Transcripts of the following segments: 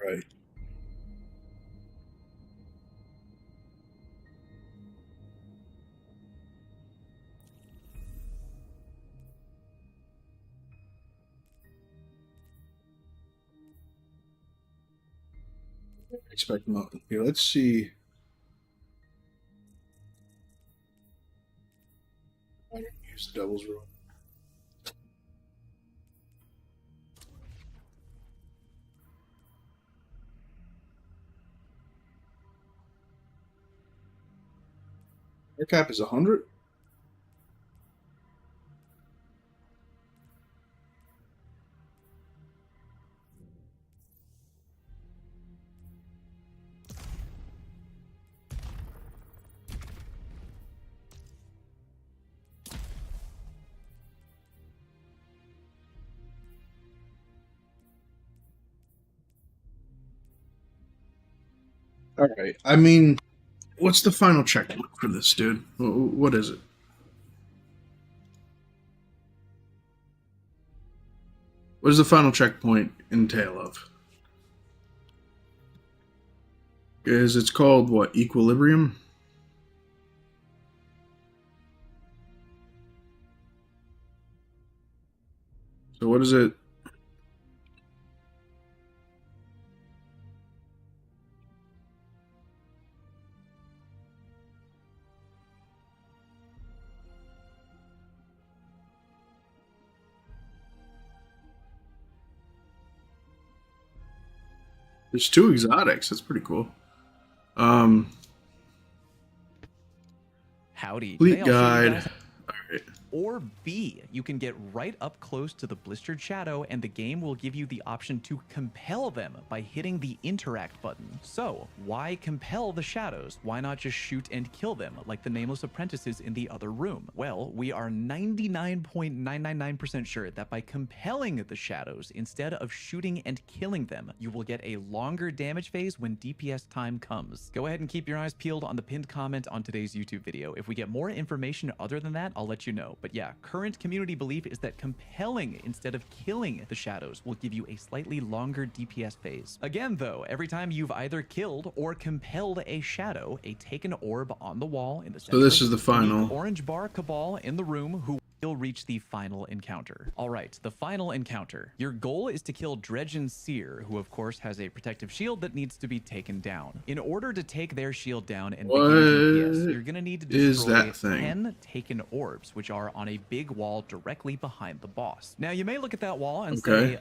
Right. Expect them up here. Let's see. Use the devil's room. Our cap is 100. All right. I mean, what's the final checkpoint for this, dude? What is it? What does the final checkpoint entail of? Is it's called what? Equilibrium? So what is it? There's two exotics. That's pretty cool. Um, Howdy. Fleet Today I'll show you guide. guys. All right. Or B, you can get right up close to the blistered shadow and the game will give you the option to compel them by hitting the interact button. So why compel the shadows? Why not just shoot and kill them like the nameless apprentices in the other room? Well, we are 99.999% sure that by compelling the shadows instead of shooting and killing them, you will get a longer damage phase when DPS time comes. Go ahead and keep your eyes peeled on the pinned comment on today's YouTube video. If we get more information other than that, I'll let you know. But yeah, current community belief is that compelling instead of killing the shadows will give you a slightly longer DPS phase. Again though, every time you've either killed or compelled a shadow, a taken orb on the wall in the center, So this is the final orange bar cabal in the room who will reach the final encounter. All right, the final encounter. Your goal is to kill Dredgen Seer, who of course has a protective shield that needs to be taken down. In order to take their shield down and begin DPS, you're gonna need to destroy 10 taken orbs, which are on a big wall directly behind the boss. Now you may look at that wall and say,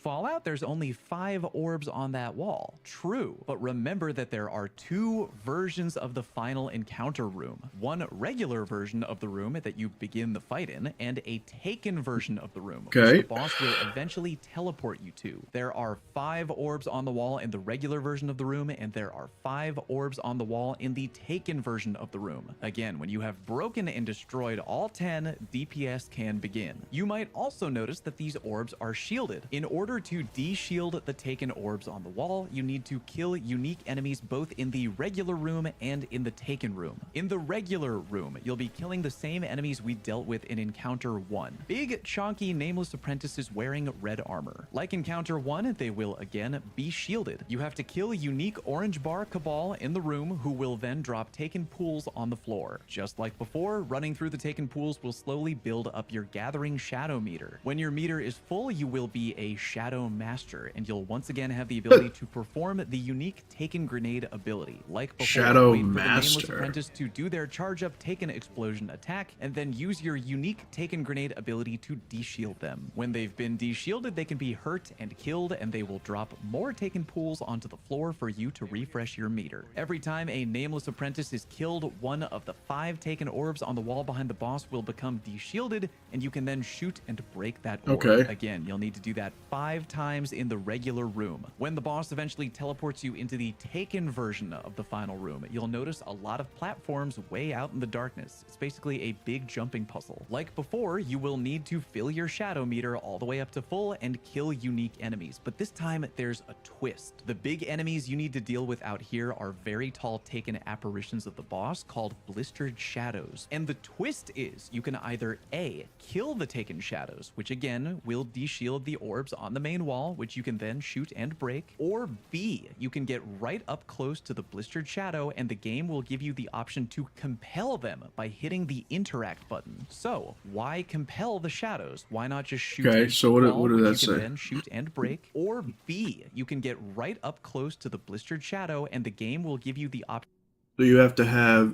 Fallout, there's only 5 orbs on that wall. True, but remember that there are 2 versions of the final encounter room. One regular version of the room that you begin the fight in, and a taken version of the room, which the boss will eventually teleport you to. There are 5 orbs on the wall in the regular version of the room, and there are 5 orbs on the wall in the taken version of the room. Again, when you have broken and destroyed all 10, DPS can begin. You might also notice that these orbs are shielded. In order to de-shield the taken orbs on the wall, you need to kill unique enemies both in the regular room and in the taken room. In the regular room, you'll be killing the same enemies we dealt with in Encounter 1. Big, chonky, nameless apprentices wearing red armor. Like Encounter 1, they will again be shielded. You have to kill unique orange bar cabal in the room who will then drop taken pools on the floor. Just like before, running through the taken pools will slowly build up your gathering shadow meter. When your meter is full, you will be a shadow master, and you'll once again have the ability to perform the unique taken grenade ability. Like before, Shadow wait for the nameless Master. apprentice to do their charge up taken explosion attack, and then use your unique taken grenade ability to de-shield them. When they've been de-shielded, they can be hurt and killed, and they will drop more taken pools onto the floor for you to refresh your meter. Every time a nameless apprentice is killed, one of the 5 taken orbs on the wall behind the boss will become de-shielded, and you can then shoot and break that orb. Again, you'll need to do that 5 times in the regular room. When the boss eventually teleports you into the taken version of the final room, you'll notice a lot of platforms way out in the darkness. It's basically a big jumping puzzle. puzzle. Like before, you will need to fill your shadow meter all the way up to full and kill unique enemies, but this time there's a twist. The big enemies you need to deal with out here are very tall taken apparitions of the boss called Blistered Shadows. And the twist is you can either A, kill the taken shadows, which again will de-shield the orbs on the main wall, which you can then shoot and break, or B, you can get right up close to the Blistered Shadow and the game will give you the option to compel them by hitting the interact button. So why compel the shadows? Why not just shoot? Okay, and so what wall, did which that you can say? then shoot and break, or B, you can get right up close to the Blistered Shadow and the game will give you the option So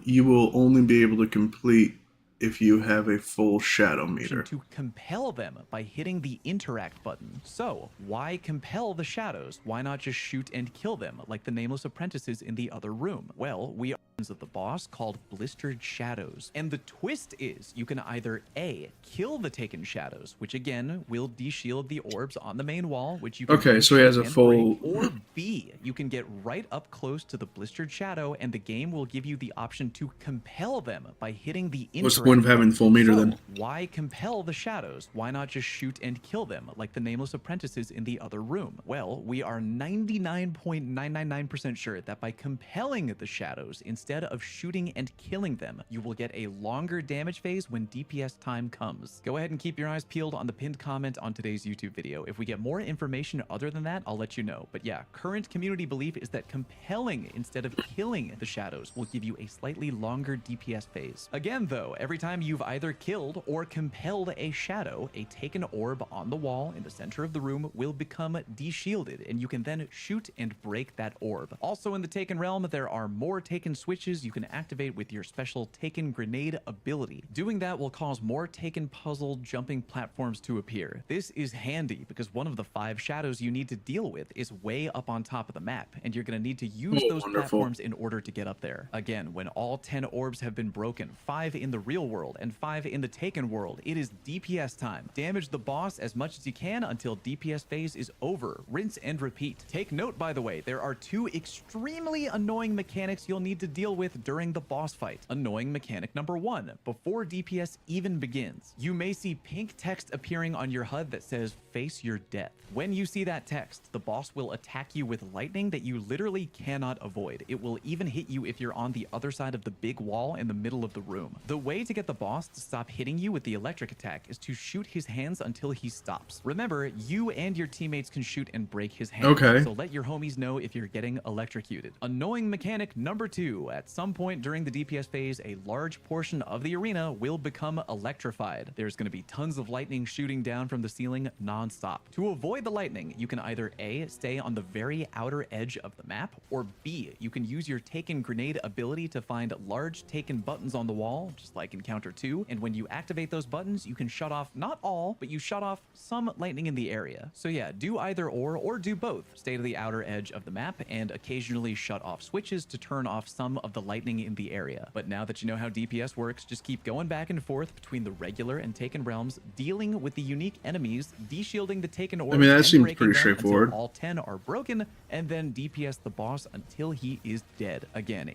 you will only be able to complete if you have a full shadow meter. to compel them by hitting the interact button. So why compel the shadows? Why not just shoot and kill them like the nameless apprentices in the other room? Well, we are of the boss called Blistered Shadows. And the twist is you can either A, kill the taken shadows, which again will de-shield the orbs on the main wall, which you can Okay, then so he has shoot a and full- break, or B, you can get right up close to the Blistered Shadow and the game will give you the option to compel them by hitting the interact What's the point of having button. the full meter So, then? why compel the shadows? Why not just shoot and kill them like the nameless apprentices in the other room? Well, we are 99.999% sure that by compelling the shadows instead of shooting and killing them, you will get a longer damage phase when DPS time comes. Go ahead and keep your eyes peeled on the pinned comment on today's YouTube video. If we get more information other than that, I'll let you know. But yeah, current community belief is that compelling instead of killing the shadows will give you a slightly longer DPS phase. Again though, every time you've either killed or compelled a shadow, a taken orb on the wall in the center of the room will become de-shielded and you can then shoot and break that orb. Also in the Taken realm, there are more Taken switches you can activate with your special Taken Grenade ability. Doing that will cause more Taken puzzle jumping platforms to appear. This is handy because one of the 5 shadows you need to deal with is way up on top of the map and you're going to need to use those wonderful. platforms in order to get up there. Again, when all 10 orbs have been broken, 5 in the real world and 5 in the Taken world, it is DPS time. Damage the boss as much as you can until DPS phase is over. Rinse and repeat. Take note, by the way, there are 2 extremely annoying mechanics you'll need to deal with during the boss fight. Annoying mechanic number 1. Before DPS even begins, you may see pink text appearing on your HUD that says face your death. When you see that text, the boss will attack you with lightning that you literally cannot avoid. It will even hit you if you're on the other side of the big wall in the middle of the room. The way to get the boss to stop hitting you with the electric attack is to shoot his hands until he stops. Remember, you and your teammates can shoot and break his hands. Okay. So let your homies know if you're getting electrocuted. Annoying mechanic number 2. At some point during the DPS phase, a large portion of the arena will become electrified. There's going to be tons of lightning shooting down from the ceiling non-stop. To avoid the lightning, you can either A, stay on the very outer edge of the map, or B, you can use your Taken Grenade ability to find large Taken buttons on the wall, just like Encounter 2, and when you activate those buttons, you can shut off not all, but you shut off some lightning in the area. So yeah, do either or do both. Stay to the outer edge of the map and occasionally shut off switches to turn off some of the lightning in the area. But now that you know how DPS works, just keep going back and forth between the regular and Taken realms, dealing with the unique enemies, de-shielding the Taken orbs, that and seems breaking pretty them straightforward. until all 10 are broken, and then DPS the boss until he is dead. Again,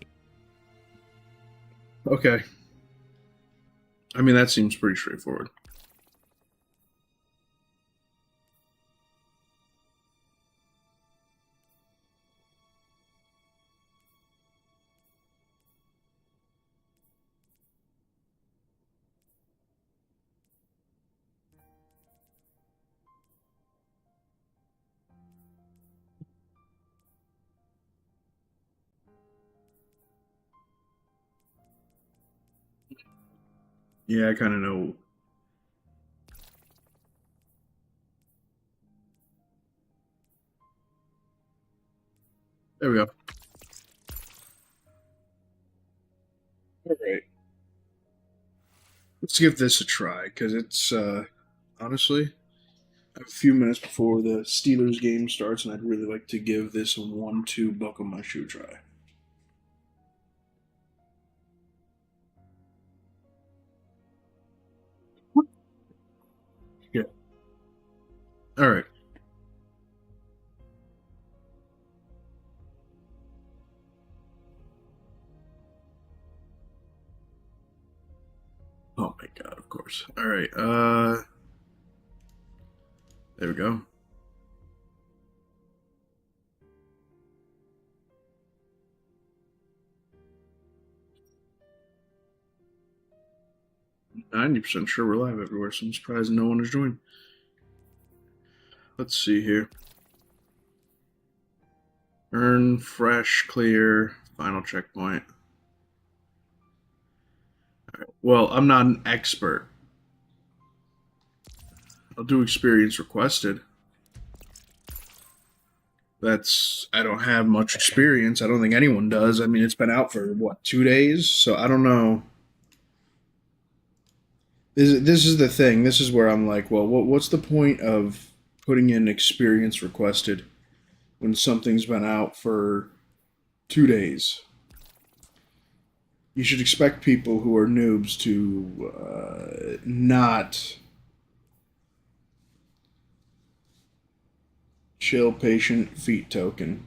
Okay. That seems pretty straightforward. Yeah, I kind of know. There we go. All right. Let's give this a try because it's honestly a few minutes before the Steelers game starts, and I'd really like to give this a 1-2 buckle my shoe try. Yeah. All right. Oh my god, of course. All right. There we go. %90 sure we're live everywhere, so I'm surprised no one has joined. Let's see here. Earn, fresh, clear, final checkpoint. Right. Well, I'm not an expert. I'll do experience requested. I don't have much experience. I don't think anyone does. I mean, it's been out for, what, 2 days? So I don't know. This is the thing. This is where I'm like, well, what's the point of putting in experience requested when something's been out for 2 days? You should expect people who are noobs to not chill, patient, feet token.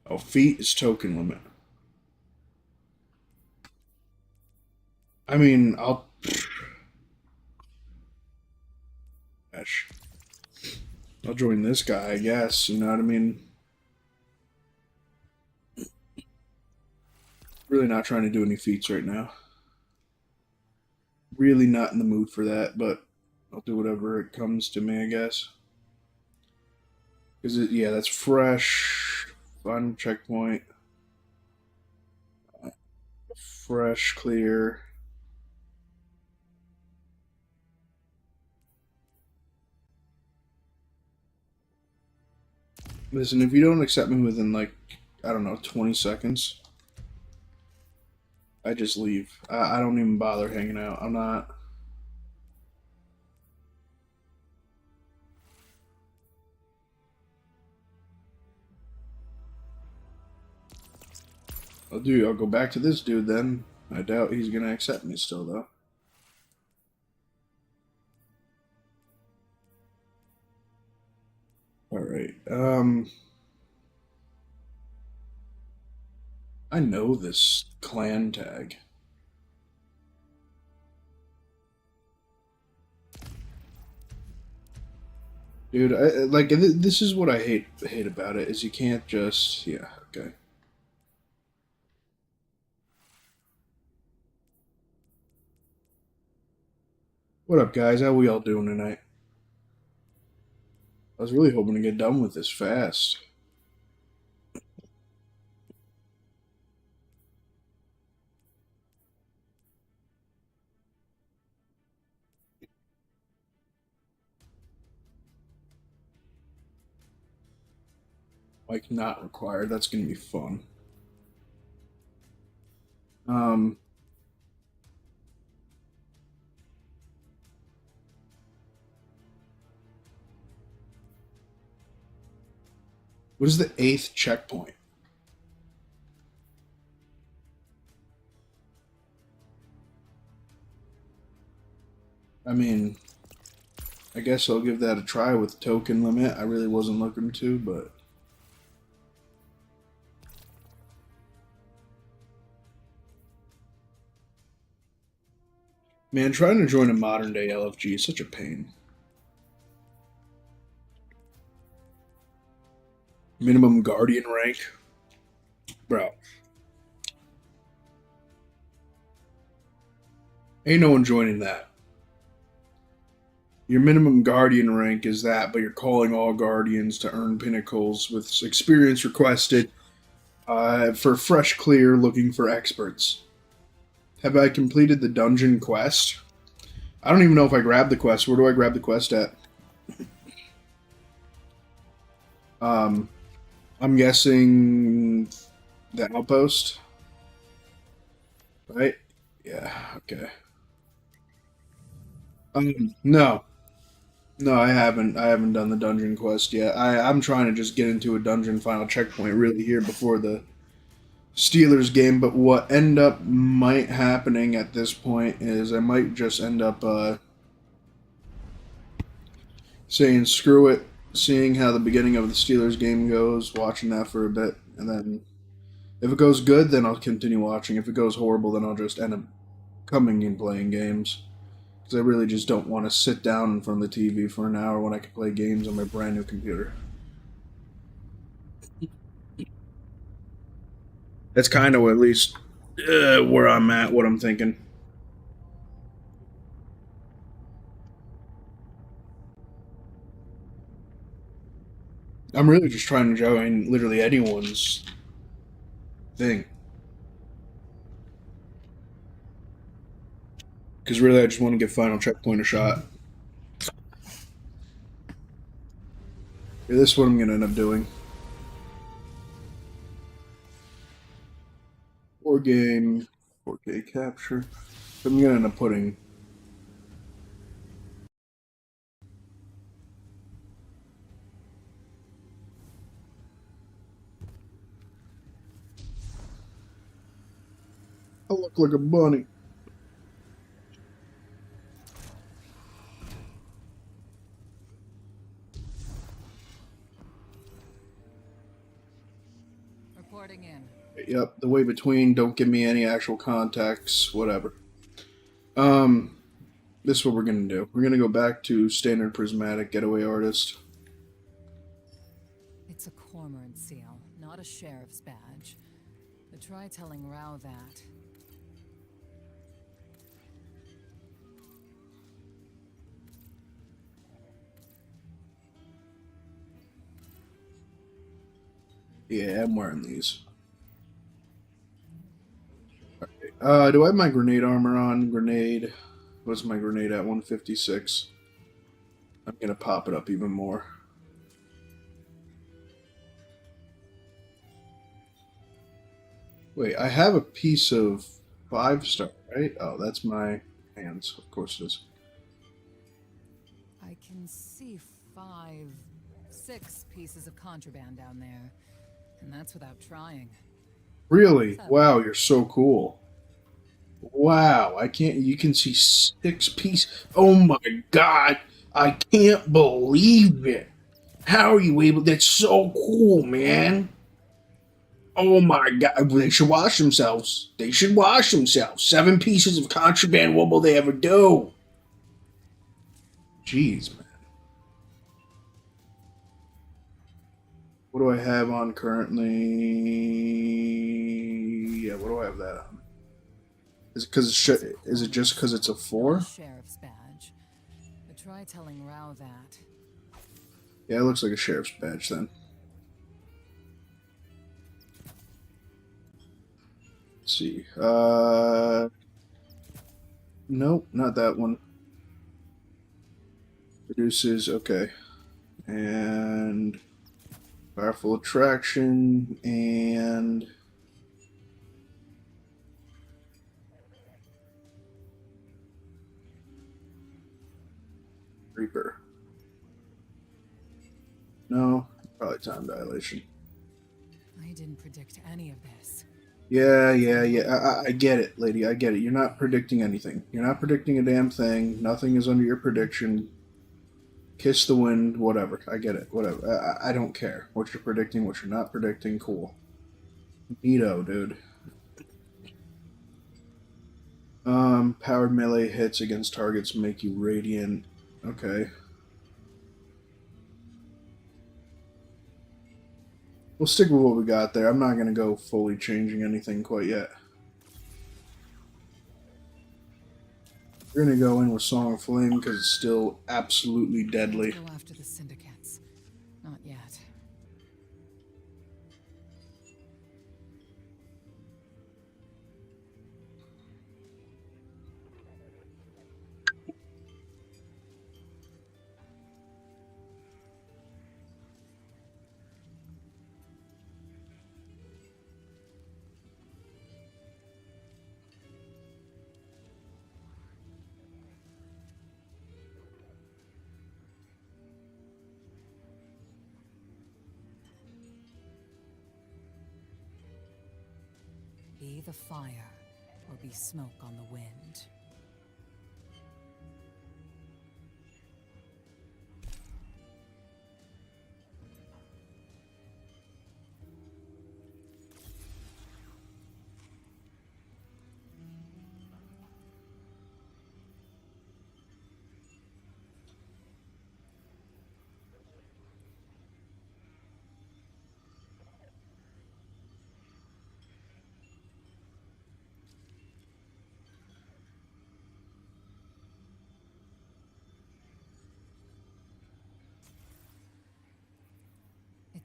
Oh, feet is token limit. I mean, Gosh. I'll join this guy, I guess. You know what I mean? Really not trying to do any feats right now. Really not in the mood for that, but I'll do whatever it comes to me, I guess. Yeah, that's fresh. Final checkpoint. Fresh, clear. Listen, if you don't accept me within, like, I don't know, 20 seconds, I just leave. I don't even bother hanging out. I'm not. I'll go back to this dude then. I doubt he's gonna accept me still, though. Alright, I know this clan tag. Dude, this is what I hate about it, is you can't just, yeah, okay. What up, guys? How we all doing tonight? I was really hoping to get done with this fast. Like, not required. That's gonna be fun. Um, what is the 8th checkpoint? I mean, I guess I'll give that a try with token limit. I really wasn't looking to, but man, trying to join a modern day LFG is such a pain. Minimum Guardian rank? Bro. Ain't no one joining that. Your minimum Guardian rank is that, but you're calling all Guardians to earn pinnacles with experience requested for fresh clear looking for experts. Have I completed the dungeon quest? I don't even know if I grabbed the quest. Where do I grab the quest at? I'm guessing the outpost. Right? Yeah, okay. No. No, I haven't. I haven't done the dungeon quest yet. I'm trying to just get into a dungeon final checkpoint really here before the Steelers game. But what end up might happening at this point is I might just end up saying screw it, seeing how the beginning of the Steelers game goes, watching that for a bit, and then if it goes good, then I'll continue watching. If it goes horrible, then I'll just end up coming and playing games. Because I really just don't want to sit down in front of the TV for an hour when I can play games on my brand new computer. That's kind of at least where I'm at, what I'm thinking. I'm really just trying to join literally anyone's thing. Because really, I just want to give Final Checkpoint a shot. Yeah, this is what I'm going to end up doing. Or game, 4K capture. I'm going to end up putting. I look like a bunny. Reporting in. Yep, the way between, don't give me any actual contacts, whatever. This is what we're gonna do. We're gonna go back to standard prismatic getaway artist. It's a Cormorant seal, not a sheriff's badge. But try telling Rao that. Yeah, I'm wearing these. Do I have my grenade armor on? Grenade. What's my grenade at? 156. I'm gonna pop it up even more. Wait, I have a piece of 5-star, right? Oh, that's my hands. Of course it is. I can see 5, 6 pieces of contraband down there. And that's without trying. Really? Wow, you're so cool. Wow, I can't. You can see 6 pieces. Oh my god, I can't believe it. How are you able? That's so cool, man. Oh my god, they should wash themselves. They should wash themselves. 7 pieces of contraband. What will they ever do? Jeez, man. What do I have on currently? Yeah, what do I have that on? Is it because is it just because it's a 4? Sheriff's badge. But try telling Rao that. Yeah, it looks like a sheriff's badge then. Let's see. Nope, not that one. Reduces, okay. And powerful attraction and Reaper. No, probably time dilation. I didn't predict any of this. Yeah. I get it, lady. I get it. You're not predicting anything. You're not predicting a damn thing. Nothing is under your prediction. Kiss the wind, whatever. I get it. Whatever. I don't care what you're predicting, what you're not predicting. Cool. Neato, dude. Powered melee hits against targets make you radiant. Okay. We'll stick with what we got there. I'm not going to go fully changing anything quite yet. We're going to go in with Song of Flame because it's still absolutely deadly. Go after the syndicates. Not yet. Be the fire, or be smoke on the wind.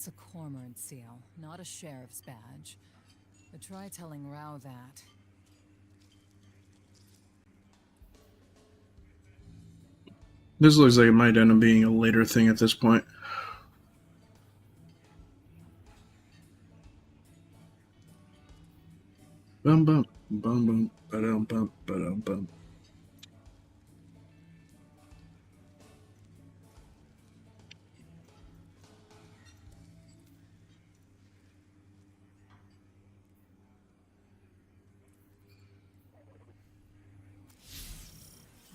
It's a cormorant seal, not a sheriff's badge. But try telling Rao that. This looks like it might end up being a later thing at this point. Bum bum bum bum ba-dum bum ba-dum bum.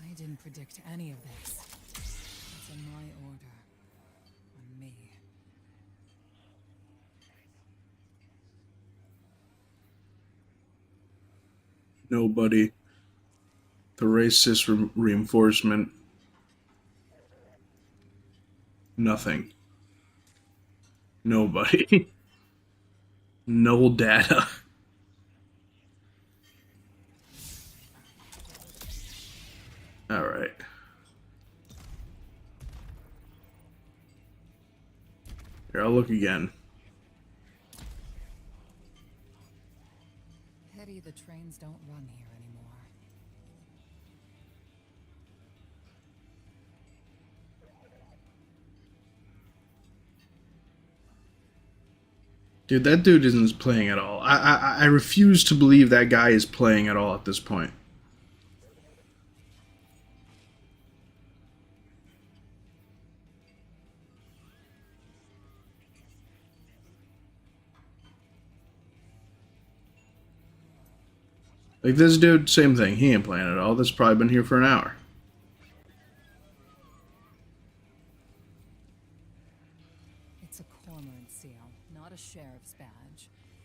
I didn't predict any of this. It's in my order. On me. Nobody. The racist reinforcement. Nothing. Nobody. No data. Alright. Here, I'll look again. Pity the trains don't run here anymore. Dude, that dude isn't playing at all. I refuse to believe that guy is playing at all at this point. Like, this dude, same thing. He ain't playing at all. This has probably been here for an hour. It's a cormorant seal, not a sheriff's badge.